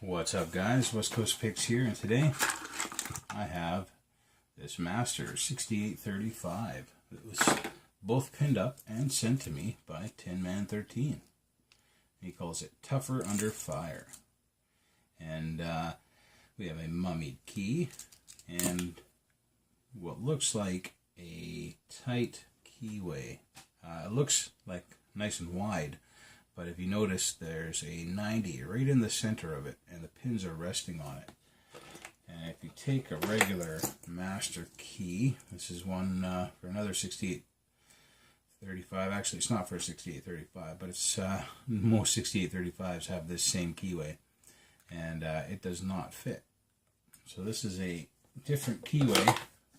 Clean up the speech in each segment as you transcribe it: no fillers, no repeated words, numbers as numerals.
What's up, guys? West Coast Picks here, and today I have this Master 6835. It was both pinned up and sent to me by TinMan13. He calls it Tougher Under Fire. And we have a mummied key and what looks like a tight keyway. It looks like nice and wide, but if you notice, there's a 90 right in the center of it, and the pins are resting on it. And if you take a regular master key, this is one for another 6835. Actually, it's not for a 6835, but it's most 6835s have this same keyway, and it does not fit. So this is a different keyway,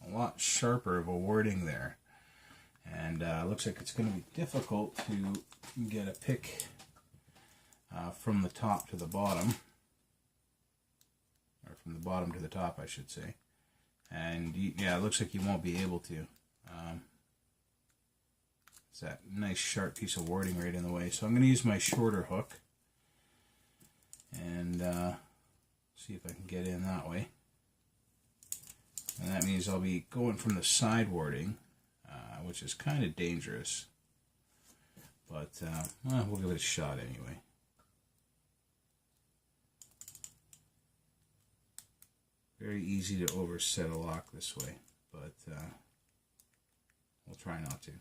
a lot sharper of a wording there. And looks like it's going to be difficult to get a pick from the top to the bottom, or from the bottom to the top, I should say. And yeah, it looks like you won't be able to. It's that nice sharp piece of wording right in the way. So I'm going to use my shorter hook and see if I can get in that way. And that means I'll be going from the side wording, which is kind of dangerous, but we'll give it a shot anyway. Very easy to overset a lock this way, but we'll try not to.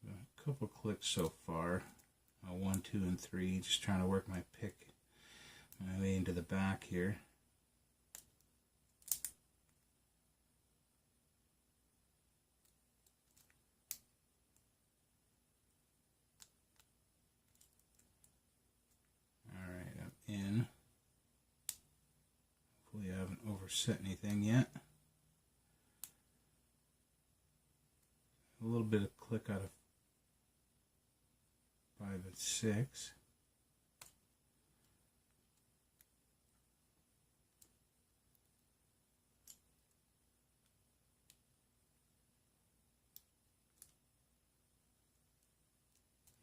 A couple clicks so far. 1, 2, and 3. Just trying to work my pick my way into the back here. Alright, I'm in. Hopefully I haven't overset anything yet. A little bit of click out of 5 and 6.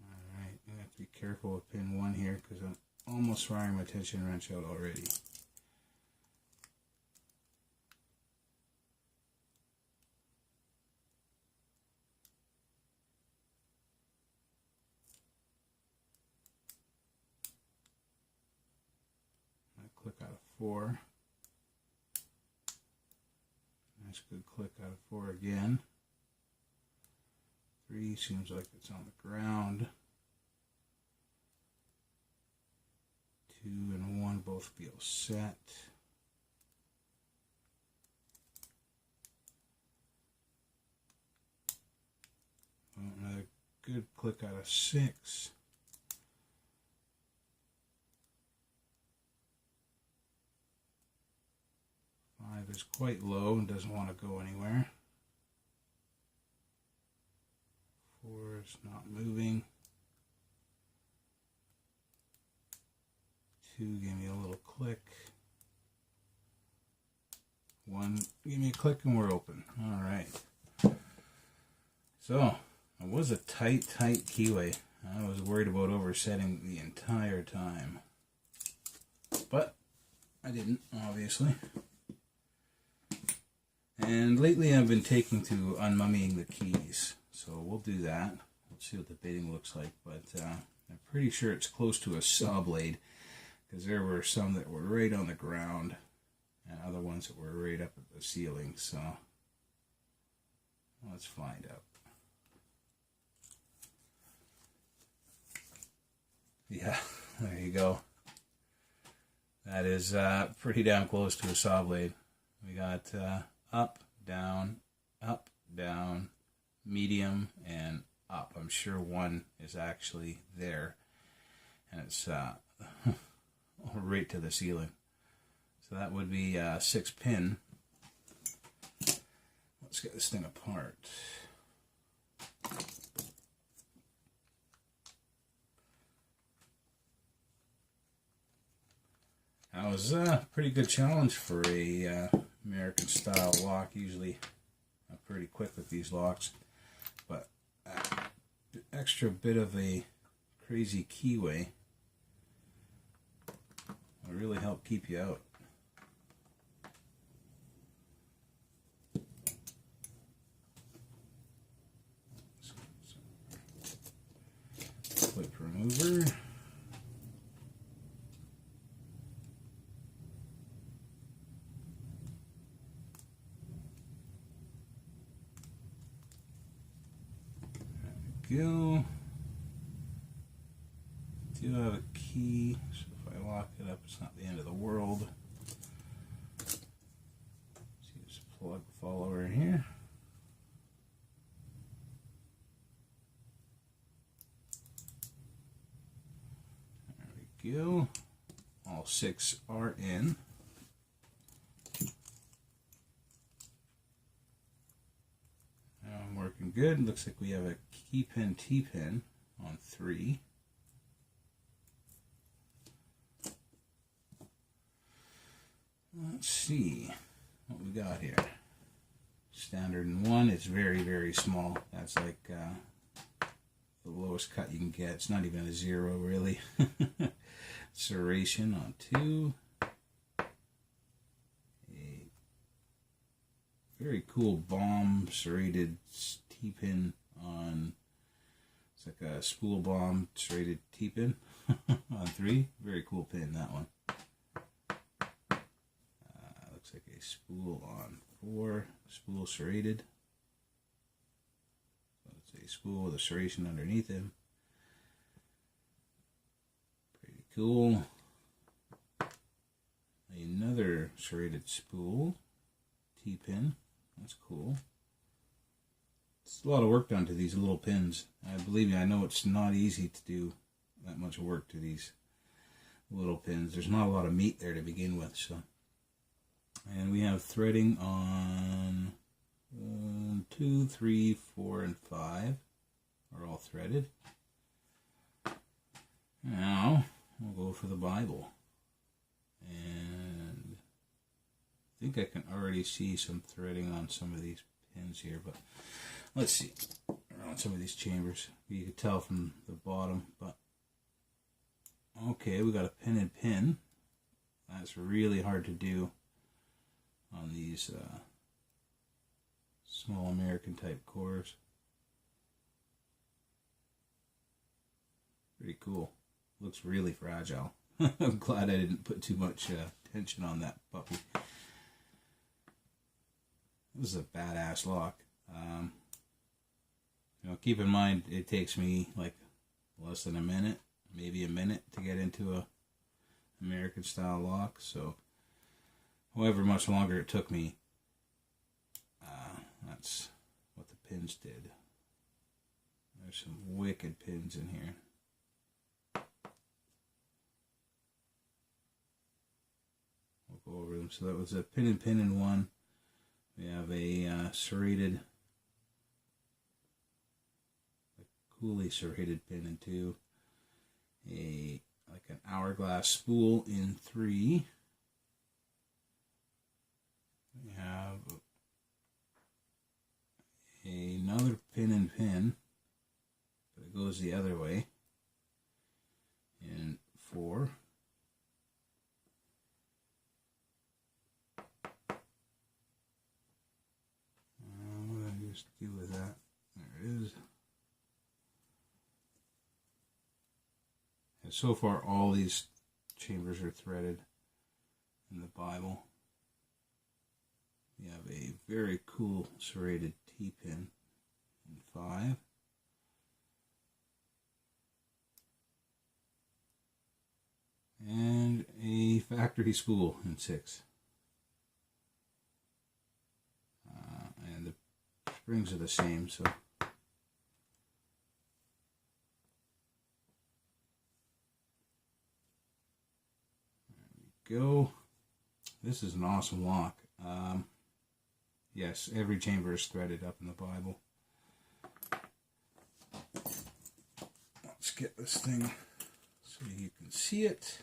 Alright, I have to be careful with pin 1 here because I'm almost firing my tension wrench out already. Click out of 4. Nice good click out of 4 again. 3 seems like it's on the ground. 2 and 1 both feel set. Another good click out of 6. 5 is quite low and doesn't want to go anywhere. 4 is not moving. 2, give me a little click. 1, give me a click and we're open. Alright. So, it was a tight keyway. I was worried about oversetting the entire time. But I didn't, obviously. And lately I've been taking to unmummying the keys, so we'll do that. Let's see what the bidding looks like, but I'm pretty sure it's close to a saw blade, because there were some that were right on the ground and other ones that were right up at the ceiling, so let's find out. Yeah, there you go. That is pretty damn close to a saw blade. We got up, down, medium, and up. I'm sure 1 is actually there, and it's right to the ceiling. So that would be 6 pin. Let's get this thing apart. That was a pretty good challenge for a American style lock. Usually I'm pretty quick with these locks, but extra bit of a crazy keyway will really help keep you out. Clip remover. Go. Do have a key, so if I lock it up, it's not the end of the world. So you just plug the follower in here. There we go. All 6 are in. Working good. Looks like we have a key pin T-pin on 3. Let's see what we got here. Standard in 1. It's very, very small. That's like the lowest cut you can get. It's not even a 0 really. Serration on 2. Very cool bomb serrated T-pin on, it's like a spool bomb serrated T-pin on 3. Very cool pin, that one. Looks like a spool on 4, spool serrated. So it's a spool with a serration underneath him. Pretty cool. Another serrated spool T-pin. That's cool. It's a lot of work done to these little pins. Believe me, I know it's not easy to do that much work to these little pins. There's not a lot of meat there to begin with. So, and we have threading on 1, 2, 3, 4, and 5 are all threaded. Now we'll go for the Bible. And I think I can already see some threading on some of these pins here, but let's see around some of these chambers. You can tell from the bottom, but okay, we got a pin and pin. That's really hard to do on these small American type cores. Pretty cool. Looks really fragile. I'm glad I didn't put too much tension on that puppy. This is a badass lock. You know, keep in mind it takes me like less than a minute, maybe a minute to get into a American style lock. So, however much longer it took me, that's what the pins did. There's some wicked pins in here. We'll go over them. So that was a pin and pin in 1. We have a serrated, a coolly serrated pin in 2. Like an hourglass spool in 3. We have another pin and pin, but it goes the other way in 4. Do with that. There it is. And so far all these chambers are threaded in the Bible. We have a very cool serrated T-pin in 5. And a factory spool in 6. And the springs are the same, so there we go. This is an awesome lock. Yes, every chamber is threaded up in the Bible. Let's get this thing so you can see it.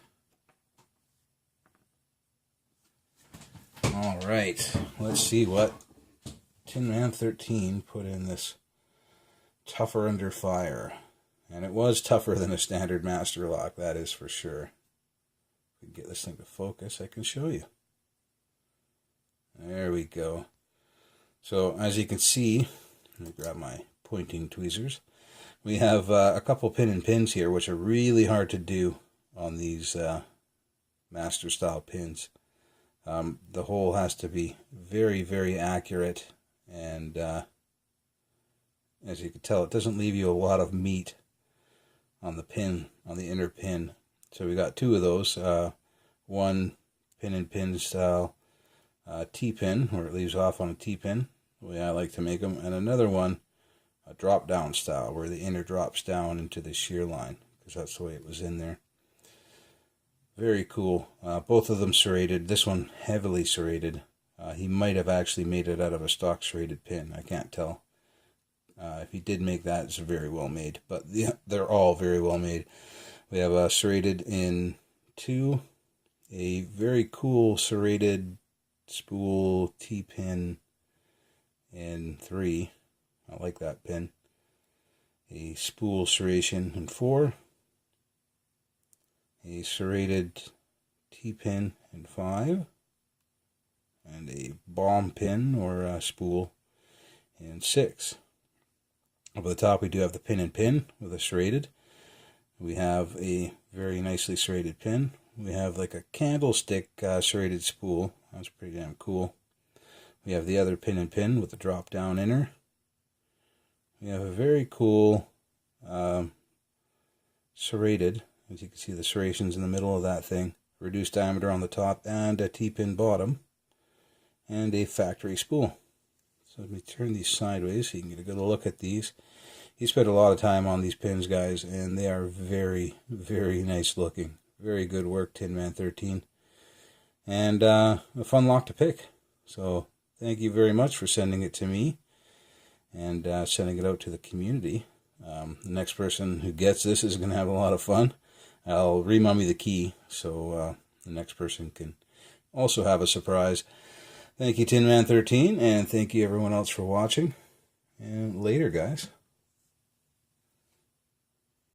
All right, let's see what TinMan13 put in this tougher under fire. And it was tougher than a standard master lock, that is for sure. If we can get this thing to focus, I can show you. There we go. So as you can see, let me grab my pointing tweezers. We have a couple pin and pins here, which are really hard to do on these master style pins. The hole has to be very, very accurate, and as you can tell, it doesn't leave you a lot of meat on the pin, on the inner pin. So we got two of those. One pin and pin style T-pin, where it leaves off on a T-pin, the way I like to make them, and another one, a drop down style, where the inner drops down into the shear line, because that's the way it was in there. Very cool. Both of them serrated. This one heavily serrated. He might have actually made it out of a stock serrated pin. I can't tell. If he did make that, it's very well made. But they're all very well made. We have serrated in 2, a very cool serrated spool T-pin in 3. I like that pin. A spool serration in 4. A serrated T-pin in 5. And a bomb pin or spool in 6. Up at the top we do have the pin and pin with a serrated. We have a very nicely serrated pin. We have like a candlestick serrated spool. That's pretty damn cool. We have the other pin and pin with the drop down inner. We have a very cool serrated, as you can see the serrations in the middle of that thing, reduced diameter on the top and a T-pin bottom, and a factory spool. So let me turn these sideways so you can get a good look at these. He spent a lot of time on these pins, guys, and they are very, very nice looking. Very good work, TinMan13. And a fun lock to pick. So thank you very much for sending it to me and sending it out to the community. The next person who gets this is going to have a lot of fun. I'll remummy the key so the next person can also have a surprise. Thank you, TinMan13, and thank you everyone else for watching. And later, guys.